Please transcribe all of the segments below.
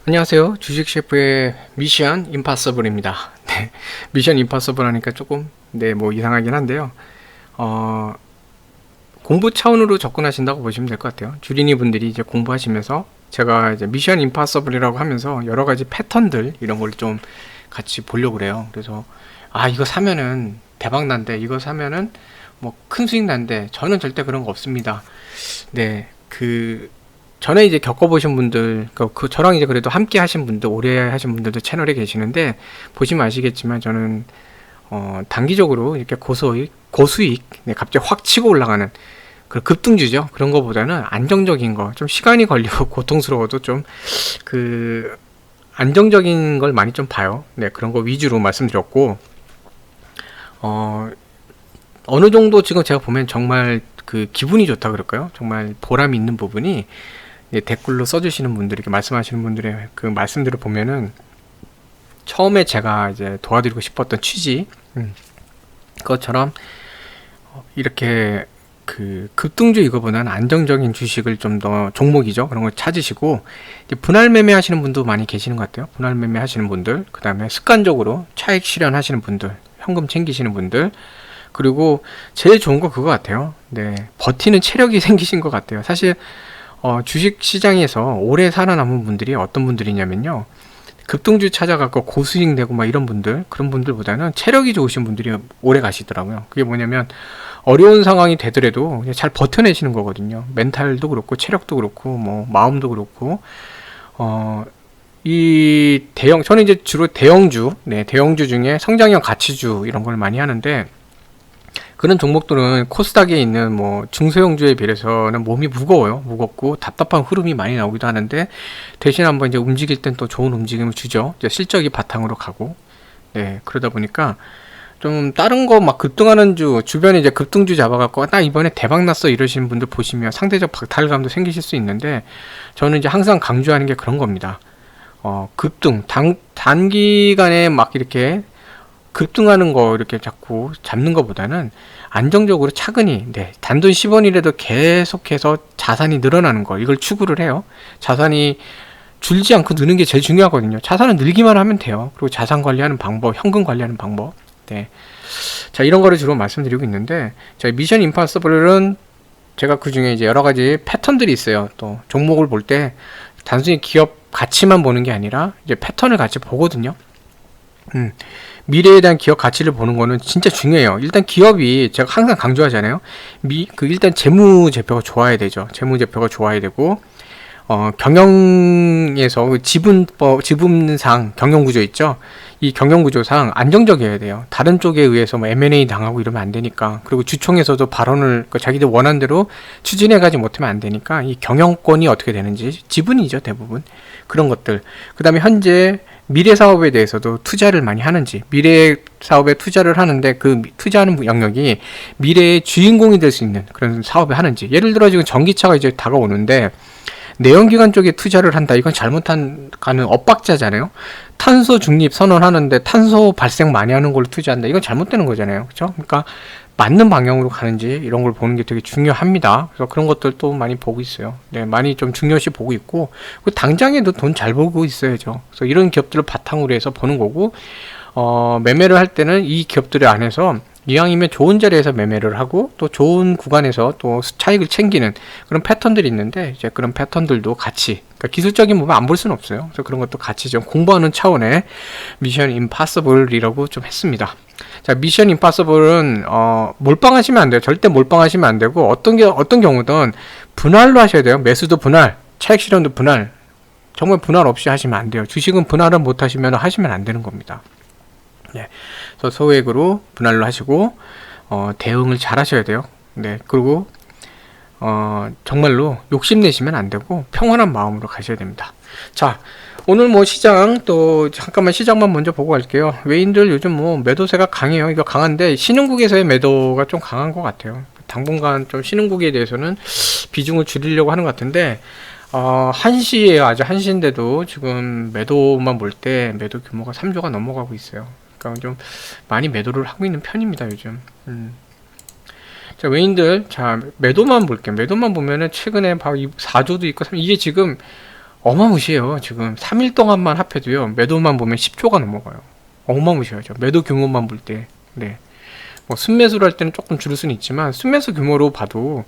안녕하세요. 주식 셰프의 미션 임파서블입니다. 네, 미션 임파서블 하니까 조금 뭐 이상하긴 한데요. 어, 공부 차원으로 접근하신다고 보시면 될 것 같아요. 주린이 분들이 이제 공부하시면서 제가 이제 미션 임파서블이라고 하면서 여러 가지 패턴들 이런 걸 좀 같이 보려고 그래요. 그래서 이거 사면은 대박 난대, 이거 사면은 뭐 큰 수익 난대. 저는 절대 그런 거 없습니다. 네, 전에 이제 겪어보신 분들, 저랑 이제 그래도 함께 하신 분들, 오래 하신 분들도 채널에 계시는데, 보시면 아시겠지만, 저는, 단기적으로 이렇게 고수익, 네, 갑자기 확 치고 올라가는, 그 급등주죠. 그런 거보다는 안정적인 거, 좀 시간이 걸리고 고통스러워도 좀, 안정적인 걸 많이 좀 봐요. 네, 그런 거 위주로 말씀드렸고, 어느 정도 지금 제가 보면 정말 기분이 좋다 그럴까요? 정말 보람이 있는 부분이, 댓글로 써주시는 분들, 이렇게 말씀하시는 분들의 그 말씀들을 보면은 처음에 제가 이제 도와드리고 싶었던 취지, 그것처럼 이렇게 급등주 이거보다는 안정적인 주식을 좀 더 종목이죠. 그런 걸 찾으시고, 이제 분할 매매 하시는 분도 많이 계시는 것 같아요. 분할 매매 하시는 분들, 그 다음에 습관적으로 차익 실현하시는 분들, 현금 챙기시는 분들, 그리고 제일 좋은 거 그거 같아요. 네, 버티는 체력이 생기신 것 같아요. 사실 주식 시장에서 오래 살아남은 분들이 어떤 분들이냐면요, 급등주 찾아갖고 고수익 내고 막 이런 분들, 그런 분들보다는 체력이 좋으신 분들이 오래 가시더라고요. 그게 뭐냐면 어려운 상황이 되더라도 그냥 잘 버텨내시는 거거든요. 멘탈도 그렇고 체력도 그렇고 뭐 마음도 그렇고. 저는 이제 주로 대형주 중에 성장형 가치주 이런 걸 많이 하는데, 그런 종목들은 코스닥에 있는 뭐 중소형주에 비해서는 몸이 무겁고 답답한 흐름이 많이 나오기도 하는데, 대신 한번 이제 움직일 땐 또 좋은 움직임을 주죠. 이제 실적이 바탕으로 가고. 네, 그러다 보니까 좀 다른 거 막 급등하는 주변에 이제 급등주 잡아갖고 나 이번에 대박 났어 이러시는 분들 보시면 상대적 박탈감도 생기실 수 있는데, 저는 이제 항상 강조하는 게 그런 겁니다. 단기간에 막 이렇게 급등하는 거 이렇게 자꾸 잡는 것보다는 안정적으로 차근히, 단돈 10원이라도 계속해서 자산이 늘어나는 거, 이걸 추구를 해요. 자산이 줄지 않고 느는 게 제일 중요하거든요. 자산은 늘기만 하면 돼요. 그리고 자산 관리하는 방법, 현금 관리하는 방법. 네. 자, 이런 거를 주로 말씀드리고 있는데, 저희 미션 임파서블은 제가 그 중에 이제 여러 가지 패턴들이 있어요. 또 종목을 볼 때 단순히 기업 가치만 보는 게 아니라 이제 패턴을 같이 보거든요. 미래에 대한 기업 가치를 보는 거는 진짜 중요해요. 일단 기업이, 제가 항상 강조하잖아요. 일단 재무제표가 좋아야 되죠. 재무제표가 좋아야 되고, 경영에서 지분상 경영구조 있죠. 이 경영구조상 안정적이어야 돼요. 다른 쪽에 의해서 뭐 M&A 당하고 이러면 안 되니까. 그리고 주총에서도 발언을 자기들 원하는 대로 추진해가지 못하면 안 되니까, 이 경영권이 어떻게 되는지, 지분이죠, 대부분. 그런 것들. 그 다음에 현재 미래 사업에 대해서도 투자를 많이 하는지, 미래 사업에 투자를 하는데 그 투자하는 영역이 미래의 주인공이 될 수 있는 그런 사업을 하는지. 예를 들어 지금 전기차가 이제 다가오는데 내연기관 쪽에 투자를 한다, 이건 가는 엇박자잖아요. 탄소 중립 선언하는데 탄소 발생 많이 하는 걸로 투자한다, 이건 잘못되는 거잖아요. 그렇죠? 그러니까 맞는 방향으로 가는지 이런 걸 보는 게 되게 중요합니다. 그래서 그런 것들도 많이 보고 있어요. 네, 많이 좀 중요시 보고 있고, 당장에도 돈 잘 벌고 있어야죠. 그래서 이런 기업들을 바탕으로 해서 보는 거고, 매매를 할 때는 이 기업들의 안에서 이왕이면 좋은 자리에서 매매를 하고, 또 좋은 구간에서 또 차익을 챙기는 그런 패턴들이 있는데, 이제 그런 패턴들도 같이, 그러니까 기술적인 부분 안 볼 수는 없어요. 그래서 그런 것도 같이 좀 공부하는 차원의 미션 임파서블이라고 좀 했습니다. 자, 미션 임파서블은 몰빵하시면 안 돼요. 절대 몰빵하시면 안 되고, 어떤 경우든 분할로 하셔야 돼요. 매수도 분할, 차익 실현도 분할. 정말 분할 없이 하시면 안 돼요. 주식은 분할을 못 하시면 안 되는 겁니다. 네, 그래서 소액으로 분할로 하시고, 대응을 잘 하셔야 돼요. 네, 그리고 정말로 욕심내시면 안 되고 평온한 마음으로 가셔야 됩니다. 자, 오늘 뭐 시장, 또 잠깐만 시장만 먼저 보고 갈게요. 외인들 요즘 뭐 매도세가 강해요. 이거 강한데 신흥국에서의 매도가 좀 강한 것 같아요. 당분간 좀 신흥국에 대해서는 비중을 줄이려고 하는 것 같은데, 한시예요. 아주 한시인데도 지금 매도만 볼 때 매도 규모가 3조가 넘어가고 있어요. 그러니까 좀 많이 매도를 하고 있는 편입니다, 요즘. 자, 외인들, 자, 매도만 볼게요. 매도만 보면은 최근에 바로 4조도 있고, 이게 지금 어마무시해요. 지금 3일 동안만 합해도요. 매도만 보면 10조가 넘어가요. 어마무시하죠. 매도 규모만 볼 때. 네. 뭐 순매수를 할 때는 조금 줄을 수는 있지만 순매수 규모로 봐도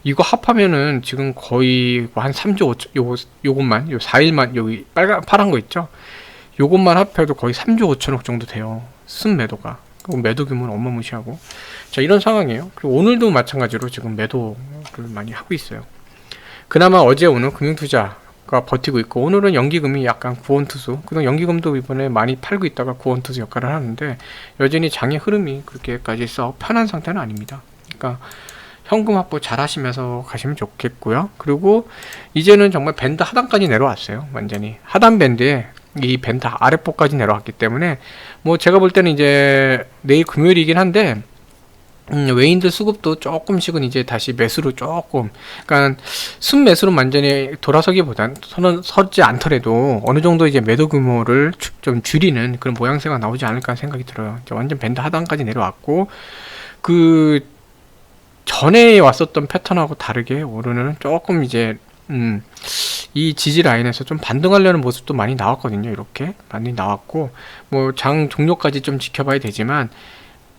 이거 합하면은 지금 거의 한 3조 5천 요것만 요 4일만 여기 파란 거 있죠? 요것만 합해도 거의 3조 5천억 정도 돼요. 순매도가. 그리고 매도 규모는 어마무시하고. 자, 이런 상황이에요. 그리고 오늘도 마찬가지로 지금 매도를 많이 하고 있어요. 그나마 어제 오늘 금융투자가 버티고 있고, 오늘은 연기금이 약간 구원투수, 그동 연기금도 이번에 많이 팔고 있다가 구원투수 역할을 하는데, 여전히 장의 흐름이 그렇게까지 썩 편한 상태는 아닙니다. 그러니까 현금 확보 잘 하시면서 가시면 좋겠고요. 그리고 이제는 정말 밴드 하단까지 내려왔어요. 완전히 하단 밴드에 이 밴드 아랫부까지 내려왔기 때문에 뭐 제가 볼 때는 이제 내일 금요일이긴 한데 외인들 수급도 조금씩은 이제 다시 매수로 조금, 그러니까 순매수로 완전히 돌아서기보단 서지 않더라도 어느 정도 이제 매도 규모를 좀 줄이는 그런 모양새가 나오지 않을까 생각이 들어요. 완전 밴드 하단까지 내려왔고, 그 전에 왔었던 패턴하고 다르게 오늘은 조금 이제 이 지지 라인에서 좀 반등하려는 모습도 많이 나왔거든요. 이렇게 많이 나왔고, 뭐 장 종료까지 좀 지켜봐야 되지만,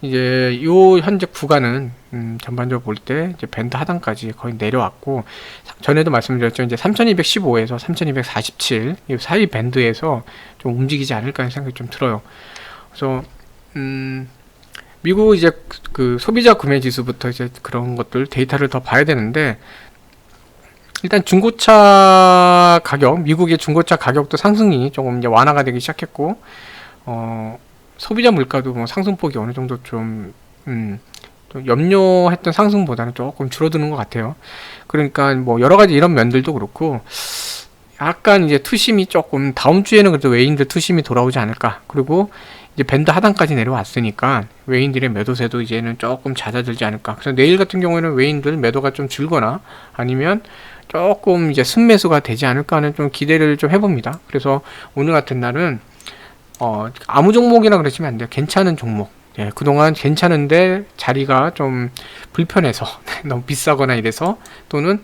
이제 요 현재 구간은 전반적으로 볼 때 이제 밴드 하단까지 거의 내려왔고, 전에도 말씀드렸죠. 이제 3215에서 3247 이 사이 밴드에서 좀 움직이지 않을까 하는 생각이 좀 들어요. 그래서 미국 이제 그 소비자 구매 지수부터 이제 그런 것들 데이터를 더 봐야 되는데, 일단 중고차 가격, 미국의 중고차 가격도 상승이 조금 이제 완화가 되기 시작했고, 소비자 물가도 뭐 상승폭이 어느 정도 좀 염려했던 상승보다는 조금 줄어드는 것 같아요. 그러니까 뭐 여러 가지 이런 면들도 그렇고, 약간 이제 투심이 조금 다음 주에는 그래도 외인들 투심이 돌아오지 않을까. 그리고 이제 밴드 하단까지 내려왔으니까 외인들의 매도세도 이제는 조금 잦아들지 않을까. 그래서 내일 같은 경우에는 외인들 매도가 좀 줄거나 아니면 조금 이제 순매수가 되지 않을까 하는 좀 기대를 좀 해봅니다. 그래서 오늘 같은 날은 아무 종목이나 그러시면 안 돼요. 괜찮은 종목. 예, 그동안 괜찮은데 자리가 좀 불편해서 너무 비싸거나 이래서, 또는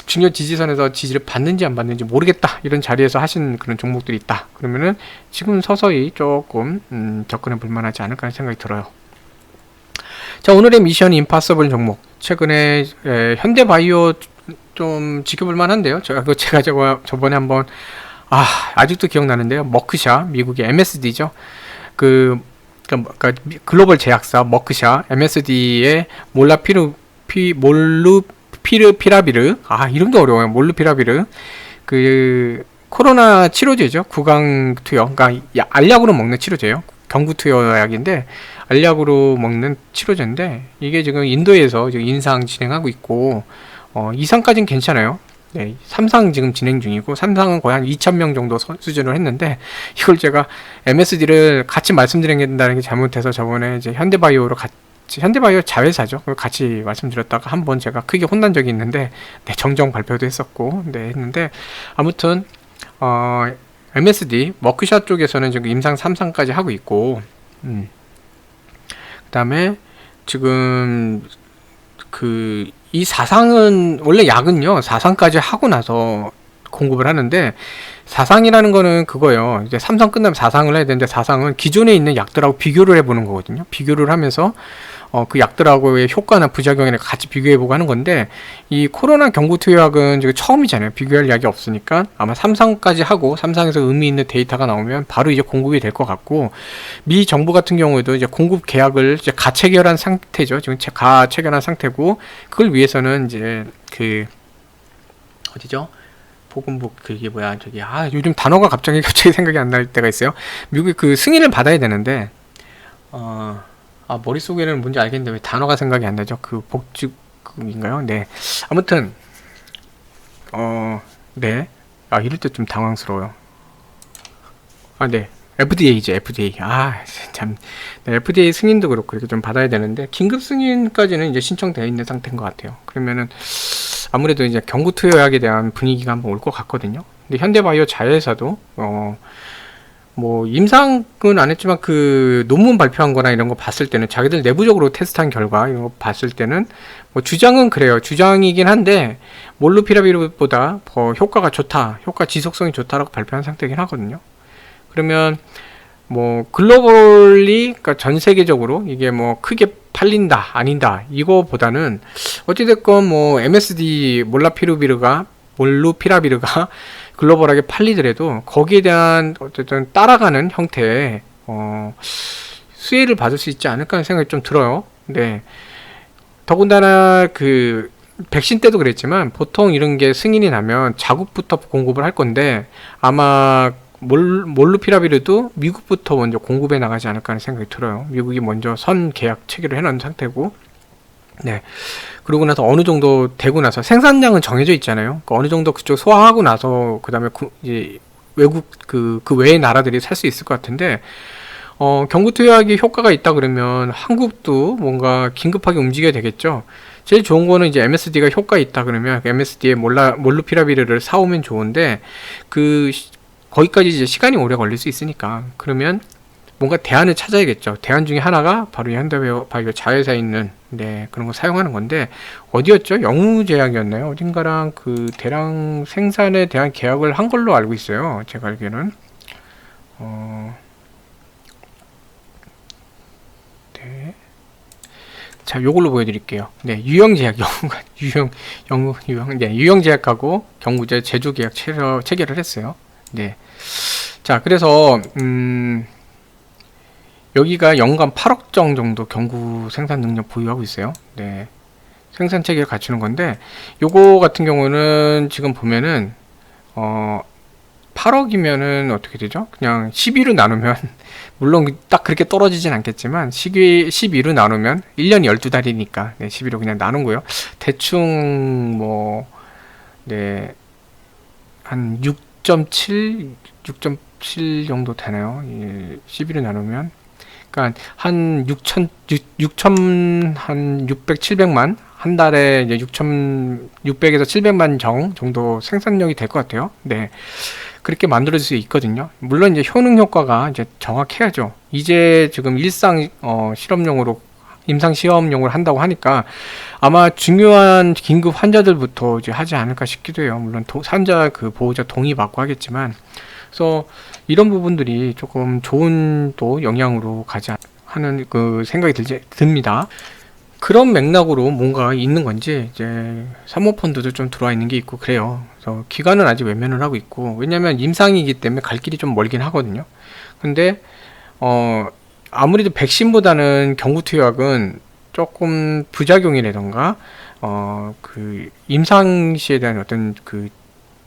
중요 지지선에서 지지를 받는지 안 받는지 모르겠다 이런 자리에서 하신 그런 종목들이 있다. 그러면은 지금 서서히 조금 접근해 볼 만하지 않을까 하는 생각이 들어요. 자, 오늘의 미션 임파서블 종목, 최근에 현대바이오 좀 지켜볼 만한데요. 제가 저번에 한번 아직도 기억나는데요. 머크샤, 미국의 MSD죠. 그러니까 글로벌 제약사 머크샤, MSD의 몰루피라비르, 이름도 어려워요. 몰루피라비르, 그 코로나 치료제죠. 구강 투여, 그러니까 알약으로 먹는 치료제예요. 경구 투여 약인데 알약으로 먹는 치료제인데, 이게 지금 인도에서 지금 임상 진행하고 있고, 2상까지는 괜찮아요. 네, 3상 지금 진행 중이고, 3상은 거의 한 2,000명 정도 수준으로 했는데, 이걸 제가 MSD를 같이 말씀드린다는 게 잘못해서 저번에 이제 현대바이오로 현대바이오 자회사죠. 그걸 같이 말씀드렸다가 한번 제가 크게 혼난 적이 있는데, 네, 정정 발표도 했었고, 네, 했는데, 아무튼, MSD, 머크샷 쪽에서는 지금 임상 3상까지 하고 있고, 그 다음에 지금 이 4상은, 원래 약은요 4상까지 하고 나서 공급을 하는데, 4상이라는 거는 그거예요. 이제 3상 끝나면 4상을 해야 되는데, 4상은 기존에 있는 약들하고 비교를 해보는 거거든요. 비교를 하면서 그 약들하고의 효과나 부작용이나 같이 비교해보고 하는 건데, 이 코로나 경구 투여약은 지금 처음이잖아요. 비교할 약이 없으니까 아마 3상까지 하고 3상에서 의미 있는 데이터가 나오면 바로 이제 공급이 될 것 같고, 미 정부 같은 경우에도 이제 공급 계약을 이제 가체결한 상태죠. 지금 가체결한 상태고, 그걸 위해서는 이제 어디죠? 보건부, 그게 뭐야, 요즘 단어가 갑자기 생각이 안 날 때가 있어요. 미국의 그 승인을 받아야 되는데, 머릿속에는 뭔지 알겠는데 왜 단어가 생각이 안 나죠? 그 복지국인가요? 네. 아무튼, 네. 이럴 때 좀 당황스러워요. 네. FDA죠, FDA. 참. 네, FDA 승인도 그렇고 이렇게 좀 받아야 되는데, 긴급 승인까지는 이제 신청되어 있는 상태인 것 같아요. 그러면은, 아무래도 이제 경구 투여약에 대한 분위기가 한번 올 것 같거든요. 근데 현대바이오 자회사도, 뭐 임상은 안 했지만 그 논문 발표한 거나 이런 거 봤을 때는 자기들 내부적으로 테스트한 결과 이런 거 봤을 때는 뭐 주장은 그래요. 주장이긴 한데 몰루피라비르보다 더 효과가 좋다, 효과 지속성이 좋다라고 발표한 상태이긴 하거든요. 그러면 뭐 글로벌리, 그러니까 전 세계적으로 이게 뭐 크게 팔린다 아니다 이거보다는 어찌됐건 뭐 MSD 몰루피라비르가 글로벌하게 팔리더라도 거기에 대한 어쨌든 따라가는 형태의 수혜를 받을 수 있지 않을까 하는 생각이 좀 들어요. 네. 더군다나 그 백신 때도 그랬지만 보통 이런 게 승인이 나면 자국부터 공급을 할 건데 아마 몰루피라비르도 미국부터 먼저 공급해 나가지 않을까 하는 생각이 들어요. 미국이 먼저 선 계약 체결을 해놓은 상태고, 네. 그러고 나서 어느 정도 되고 나서 생산량은 정해져 있잖아요. 그러니까 어느 정도 그쪽 소화하고 나서 그 다음에 이제 외국 그 외의 나라들이 살 수 있을 것 같은데, 경구 투약이 효과가 있다 그러면 한국도 뭔가 긴급하게 움직여야 되겠죠. 제일 좋은 거는 이제 MSD가 효과 있다 그러면 MSD의 몰루피라비르를 사오면 좋은데 거기까지 이제 시간이 오래 걸릴 수 있으니까 그러면 뭔가 대안을 찾아야겠죠. 대안 중에 하나가 바로 이 현대바이오 자회사에 있는 그런 거 사용하는 건데 어디였죠? 영우제약이었나요? 어딘가랑 그 대량 생산에 대한 계약을 한 걸로 알고 있어요. 제가 알기로는 네. 자, 요걸로 보여드릴게요. 네, 유영제약, 유영제약하고 경구제 제조 계약 체결을 했어요. 네. 자, 그래서 여기가 연간 8억 정도 경구 생산 능력 보유하고 있어요. 네. 생산 체계를 갖추는 건데, 요거 같은 경우는 지금 보면은, 8억이면은 어떻게 되죠? 그냥 12로 나누면, 물론 딱 그렇게 떨어지진 않겠지만, 12로 나누면 1년이 12달이니까, 네, 12로 그냥 나눈 거요. 대충, 네, 한 6.7 정도 되나요? 12로 나누면. 그러니까 한 600, 700만 한 달에 이제 600에서 700만 정도 생산력이 될 것 같아요. 네. 그렇게 만들어질 수 있거든요. 물론 이제 효능 효과가 이제 정확해야죠. 이제 지금 일상 실험용으로 임상 시험용을 한다고 하니까 아마 중요한 긴급 환자들부터 이제 하지 않을까 싶기도 해요. 물론 환자 그 보호자 동의 받고 하겠지만 그래서 이런 부분들이 조금 좋은 또 영향으로 가지 하는 그 생각이 듭니다. 그런 맥락으로 뭔가 있는 건지 이제 사모펀드도 좀 들어와 있는 게 있고 그래요. 그래서 기간은 아직 외면을 하고 있고 왜냐면 임상이기 때문에 갈 길이 좀 멀긴 하거든요. 근데 아무래도 백신보다는 경구투약은 조금 부작용이라던가 그 임상시에 대한 어떤 그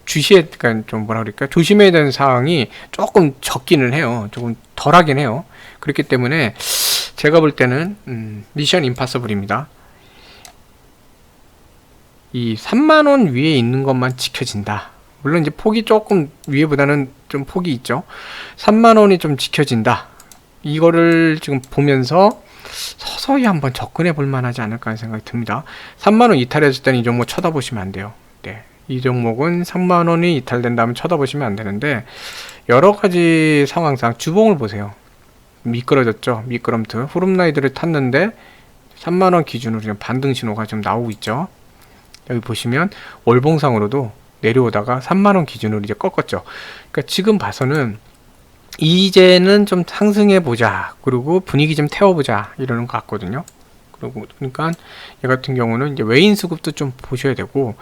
주시에 그러니까 좀 뭐라 그럴까 조심해야 되는 사항이 조금 적기는 해요. 조금 덜하긴 해요. 그렇기 때문에 제가 볼 때는 미션 임파서블입니다. 이 3만원 위에 있는 것만 지켜진다. 물론 이제 폭이 조금 위에보다는 좀 폭이 있죠. 3만원이 좀 지켜진다. 이거를 지금 보면서 서서히 한번 접근해 볼 만하지 않을까 하는 생각이 듭니다. 3만원 이탈했을 때는 이 종목 쳐다보시면 안 돼요. 네. 이 종목은 3만원이 이탈된다면 쳐다보시면 안 되는데 여러가지 상황상 주봉을 보세요. 미끄러졌죠. 미끄럼틀 후룸라이드를 탔는데 3만원 기준으로 지금 반등 신호가 좀 나오고 있죠. 여기 보시면 월봉상으로도 내려오다가 3만원 기준으로 이제 꺾었죠. 그러니까 지금 봐서는 이제는 좀 상승해 보자, 그리고 분위기 좀 태워보자 이러는 것 같거든요. 그러니까 얘 같은 경우는 이제 외인 수급도 좀 보셔야 되고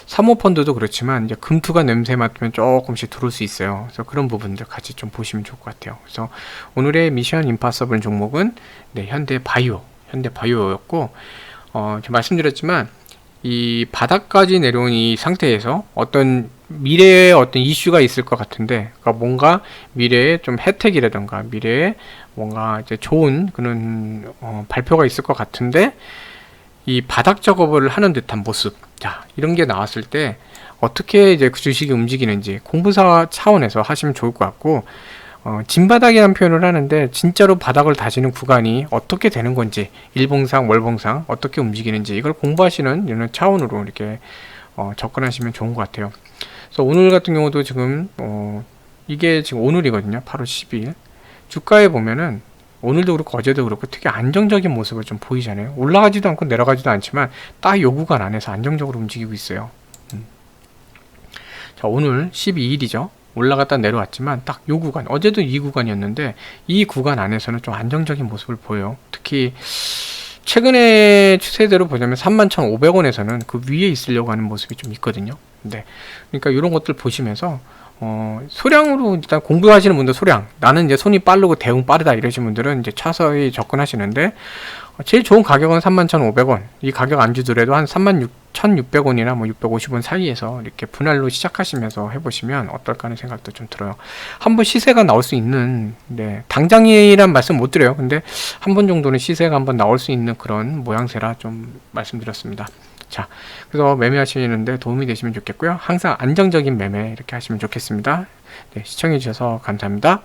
사모펀드도 그렇지만 이제 금투가 냄새 맡으면 조금씩 들어올 수 있어요. 그래서 그런 부분들 같이 좀 보시면 좋을 것 같아요. 그래서 오늘의 미션 임파서블 종목은 현대바이오였고 제가 말씀드렸지만 이 바닥까지 내려온 이 상태에서 어떤 미래에 어떤 이슈가 있을 것 같은데, 그러니까 뭔가 미래에 좀 혜택이라던가 미래에 뭔가 이제 좋은 그런 발표가 있을 것 같은데 이 바닥 작업을 하는 듯한 모습, 자 이런 게 나왔을 때 어떻게 이제 그 주식이 움직이는지 공부사 차원에서 하시면 좋을 것 같고 진바닥이라는 표현을 하는데 진짜로 바닥을 다지는 구간이 어떻게 되는 건지 일봉상 월봉상 어떻게 움직이는지 이걸 공부하시는 이런 차원으로 이렇게 접근하시면 좋은 것 같아요. 그래서 오늘 같은 경우도 지금 이게 지금 오늘이거든요. 8월 12일. 주가에 보면은 오늘도 그렇고 어제도 그렇고 되게 안정적인 모습을 좀 보이잖아요. 올라가지도 않고 내려가지도 않지만 딱 요 구간 안에서 안정적으로 움직이고 있어요. 자, 오늘 12일이죠. 올라갔다 내려왔지만 딱 요 구간, 어제도 이 구간이었는데 이 구간 안에서는 좀 안정적인 모습을 보여요. 특히 최근의 추세대로 보자면 31,500원에서는 그 위에 있으려고 하는 모습이 좀 있거든요. 네. 그러니까 이런 것들 보시면서 소량으로 일단 공부하시는 분들 소량, 나는 이제 손이 빠르고 대응 빠르다 이러신 분들은 이제 차서히 접근하시는데, 제일 좋은 가격은 31,500원. 이 가격 안 주더라도 한 31,600원이나 뭐 650원 사이에서 이렇게 분할로 시작하시면서 해보시면 어떨까 하는 생각도 좀 들어요. 한번 시세가 나올 수 있는, 네, 당장이란 말씀 못 드려요. 근데 한 번 정도는 시세가 한번 나올 수 있는 그런 모양새라 좀 말씀드렸습니다. 자, 그래서 매매하시는데 도움이 되시면 좋겠고요. 항상 안정적인 매매 이렇게 하시면 좋겠습니다. 네, 시청해 주셔서 감사합니다.